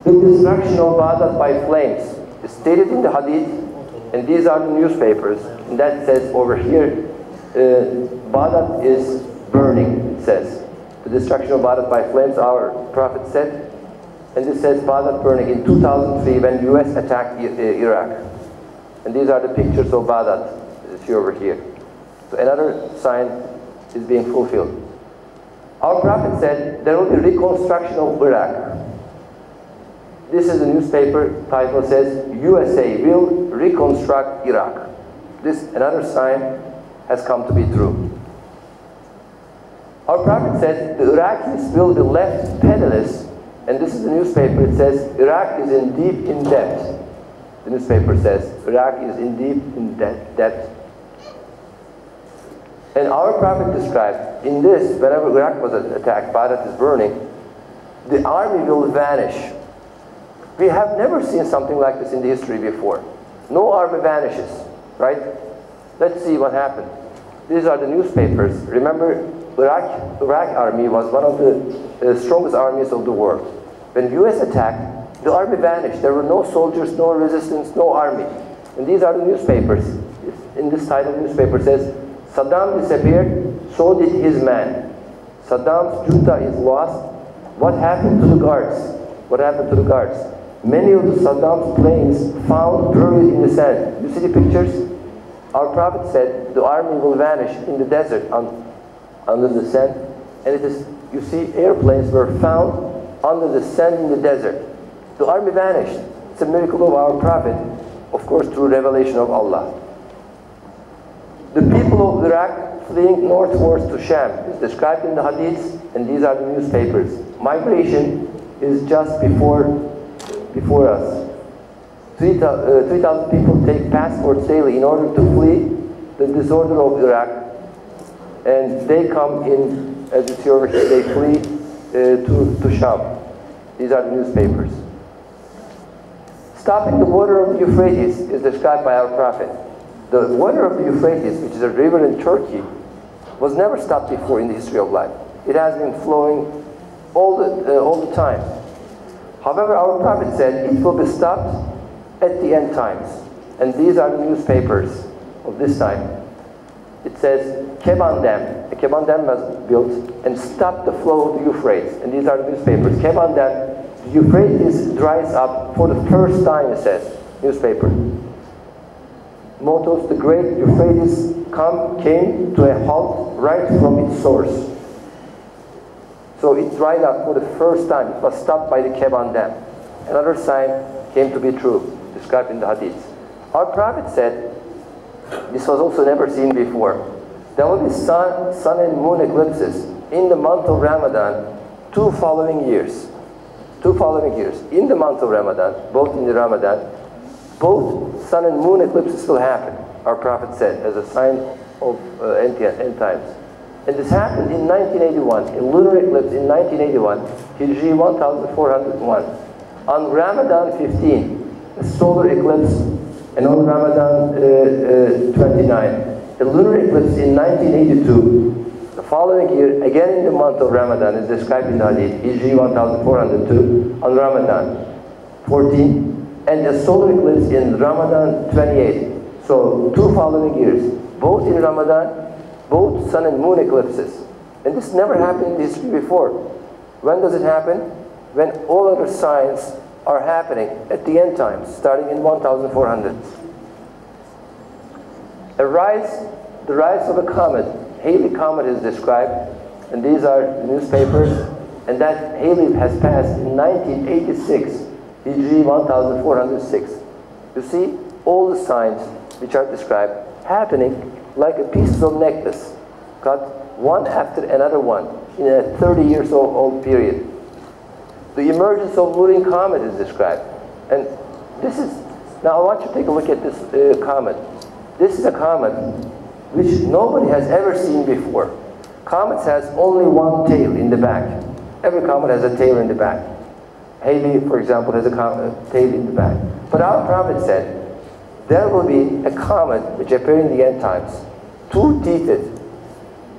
The destruction of Baghdad by flames is stated in the hadith, and these are the newspapers, and that says over here, Baghdad is burning, it says. The destruction of Baghdad by flames, our Prophet said, and this says Baghdad burning in 2003 when US attacked Iraq. And these are the pictures of Baghdad, you see over here. So another sign is being fulfilled. Our Prophet said there will be reconstruction of Iraq. This is a newspaper title, says USA will reconstruct Iraq. This, another sign, has come to be true. Our Prophet said the Iraqis will be left penniless, and this is the newspaper, it says Iraq is in deep in debt. The newspaper says Iraq is in deep in debt. And our Prophet described, in this, whenever Iraq was attacked, Baghdad is burning, the army will vanish. We have never seen something like this in the history before. No army vanishes, right? Let's see what happened. These are the newspapers. Remember, Iraq army was one of the strongest armies of the world. When US attacked, the army vanished. There were no soldiers, no resistance, no army. And these are the newspapers. In this title, the newspaper says, Saddam disappeared, so did his man. Saddam's junta is lost. What happened to the guards? What happened to the guards? Many of Saddam's planes found buried in the sand. You see the pictures? Our Prophet said the army will vanish in the desert under the sand. And it is, you see, airplanes were found under the sand in the desert. The army vanished. It's a miracle of our Prophet, of course, through revelation of Allah. The people of Iraq fleeing northwards to Sham is described in the hadiths, and these are the newspapers. Migration is just before us. 3,000 people take passports daily in order to flee the disorder of Iraq, and they come in, as you see over here, they flee to Sham. These are the newspapers. Stopping the water of the Euphrates is described by our Prophet. The water of the Euphrates, which is a river in Turkey, was never stopped before in the history of life. It has been flowing all the time. However, our Prophet said it will be stopped at the end times. And these are the newspapers of this time. It says Keban Dam. A Keban Dam was built and stopped the flow of the Euphrates. And these are the newspapers. Keban Dam, the Euphrates dries up for the first time, it says, newspaper. Mottos, the great Euphrates came to a halt right from its source. So it dried up for the first time. It was stopped by the Keban Dam. Another sign came to be true, described in the hadith. Our Prophet said, this was also never seen before, there will be sun and moon eclipses in the month of Ramadan, two following years. In the month of Ramadan, both in the Ramadan, both sun and moon eclipses will happen, our Prophet said, as a sign of end times. And this happened in 1981, a lunar eclipse in 1981, Hijri 1401. On Ramadan 15, a solar eclipse, and on Ramadan 29, a lunar eclipse in 1982. The following year, again in the month of Ramadan, is described in the Hadith, Hijri 1402, on Ramadan 14, and a solar eclipse in Ramadan 28. So, two following years, both in Ramadan, both sun and moon eclipses. And this never happened in history before. When does it happen? When all other signs are happening at the end times, starting in 1400. The rise of a comet, Halley Comet is described, and these are the newspapers, and that Halley has passed in 1986, Hijri 1406. You see all the signs which are described happening like a piece of necklace, cut one after another one in a 30 years old period. The emergence of moving comet is described. And this is, now I want you to take a look at this comet. This is a comet which nobody has ever seen before. Comets has only one tail in the back. Every comet has a tail in the back. Halley, for example, has a tail in the back. But our Prophet said, there will be a comet which appear in the end times, two-teethed.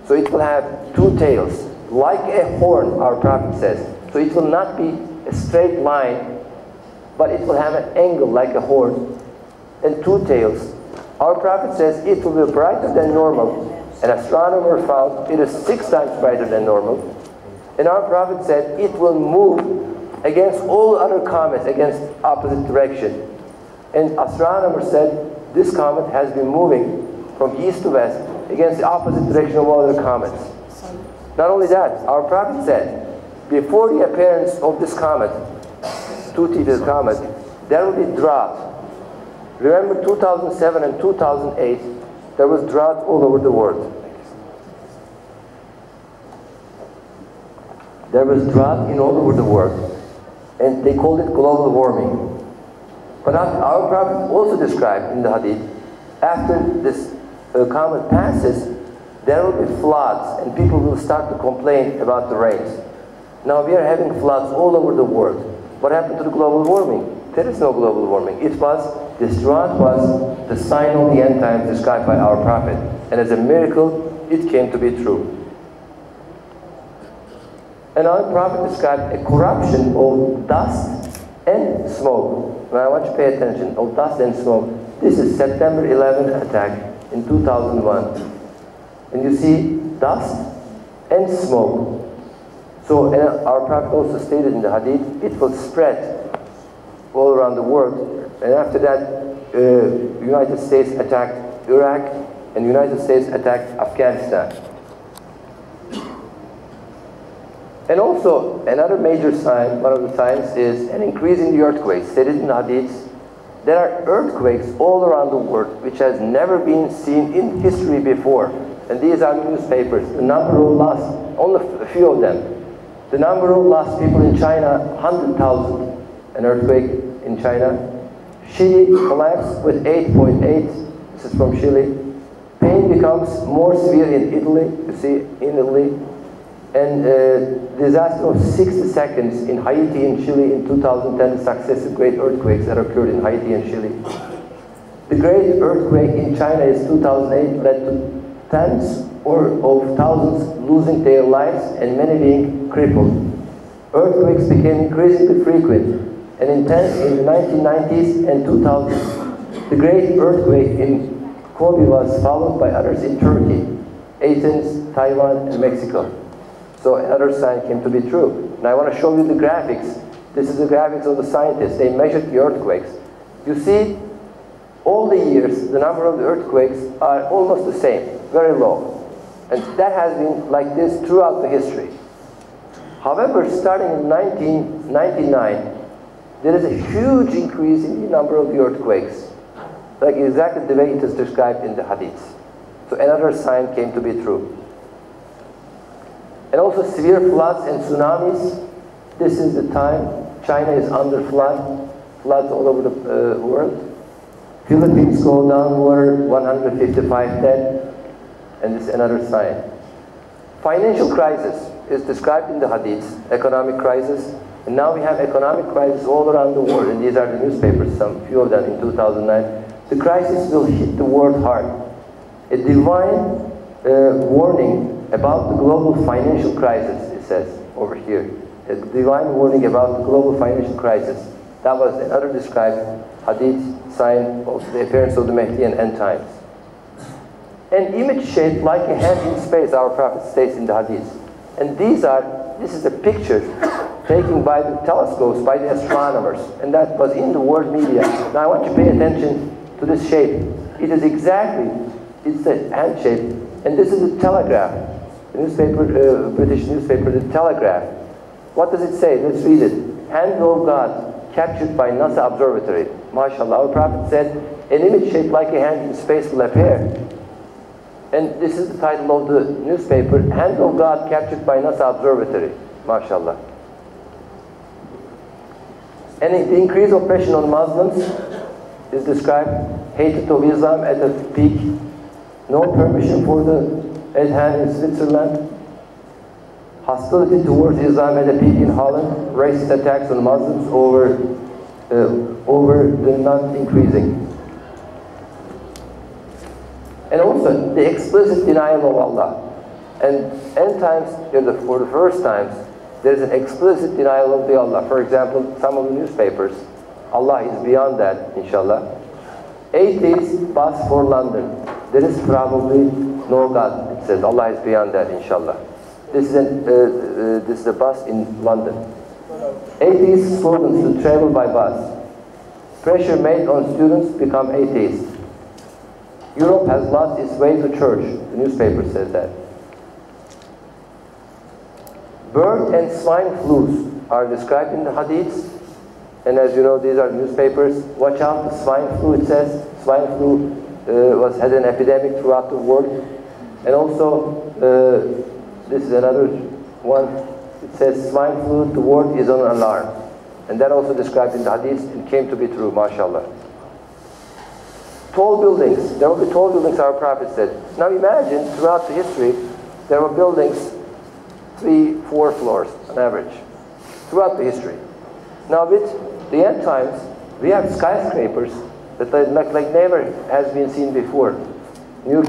So it will have two tails, like a horn, our Prophet says. So it will not be a straight line but it will have an angle like a horn and two tails. Our Prophet says it will be brighter than normal. An astronomer found it is 6 times brighter than normal. And our Prophet said it will move against all other comets, against opposite direction. And astronomers said this comet has been moving from east to west against the opposite direction of all other comets. Not only that, our Prophet said, before the appearance of this comet, two-teeth comet, there will be drought. Remember 2007 and 2008, there was drought all over the world. There was drought in all over the world. And they called it global warming. But our Prophet also described in the hadith, after this comet passes, there will be floods and people will start to complain about the rains. Now we are having floods all over the world. What happened to the global warming? There is no global warming. This drought was the sign of the end times described by our Prophet. And as a miracle, it came to be true. And our Prophet described a corruption of dust and smoke. Now I want you to pay attention, of dust and smoke. This is September 11 attack in 2001. And you see dust and smoke. So our Prophet also stated in the hadith, it will spread all around the world. And after that, United States attacked Iraq and United States attacked Afghanistan. And also, another major sign, one of the signs, is an increase in the earthquakes. Stated in the hadiths, there are earthquakes all around the world which has never been seen in history before. And these are newspapers. The number of lost, only a few of them. The number of lost people in China, 100,000. An earthquake in China. Chile collapsed with 8.8. This is from Chile. Pain becomes more severe in Italy. You see, in Italy. And disaster of 60 seconds in Haiti and Chile in 2010, successive great earthquakes that occurred in Haiti and Chile. The great earthquake in China in 2008 led to tens of thousands losing their lives and many being crippled. Earthquakes became increasingly frequent and intense in the 1990s and 2000s. The great earthquake in Kobe was followed by others in Turkey, Athens, Taiwan, and Mexico. So another sign came to be true. And I want to show you the graphics. This is the graphics of the scientists. They measured the earthquakes. You see, all the years, the number of the earthquakes are almost the same, very low. And that has been like this throughout the history. However, starting in 1999, there is a huge increase in the number of the earthquakes, like exactly the way it is described in the hadiths. So another sign came to be true. And also severe floods and tsunamis. This is the time China is under floods all over the world. Philippines go down water, 155 dead, and this is another sign. Financial crisis is described in the hadiths, economic crisis, and now we have economic crisis all around the world, and these are the newspapers, some few of them in 2009. The crisis will hit the world hard. A divine warning about the global financial crisis, it says over here. A divine warning about the global financial crisis. That was another described hadith sign of the appearance of the Mahdi and end times. An image shaped like a hand in space, our Prophet states in the hadith. And this is a picture taken by the telescopes, by the astronomers, and that was in the world media. Now I want you to pay attention to this shape. It is exactly, it's a hand shape, and this is a telegraph. The newspaper, British newspaper, the Telegraph. What does it say? Let's read it. Hand of God captured by NASA observatory. MashaAllah. Our Prophet said, an image shaped like a hand in space will appear. And this is the title of the newspaper, Hand of God captured by NASA observatory. MashaAllah. And the increased oppression on Muslims is described. Hatred of Islam at a peak. No permission for the Adhan in Switzerland. Hostility towards Islam at a peak in Holland. Racist attacks on Muslims over the not increasing. And also the explicit denial of Allah. And end times, for the first times, there is an explicit denial of the Allah. For example, some of the newspapers, Allah is beyond that, inshallah. Atheist bus for London. There is probably no God. It says Allah is beyond that, inshallah. This is a bus in London. Atheist slogans to travel by bus. Pressure made on students become atheists. Europe has lost its way to church. The newspaper says that. Bird and swine flus are described in the hadiths. And as you know, these are newspapers. Watch out, the swine flu, it says. Swine flu had an epidemic throughout the world. And also, this is another one. It says swine flu, the world is on alarm. And that also described in the hadith, it came to be true, mashallah. Tall buildings. There will be tall buildings, our Prophet said. Now imagine, throughout the history, there were buildings 3, 4 floors on average, throughout the history. Now with the end times, we have skyscrapers that like never has been seen before. New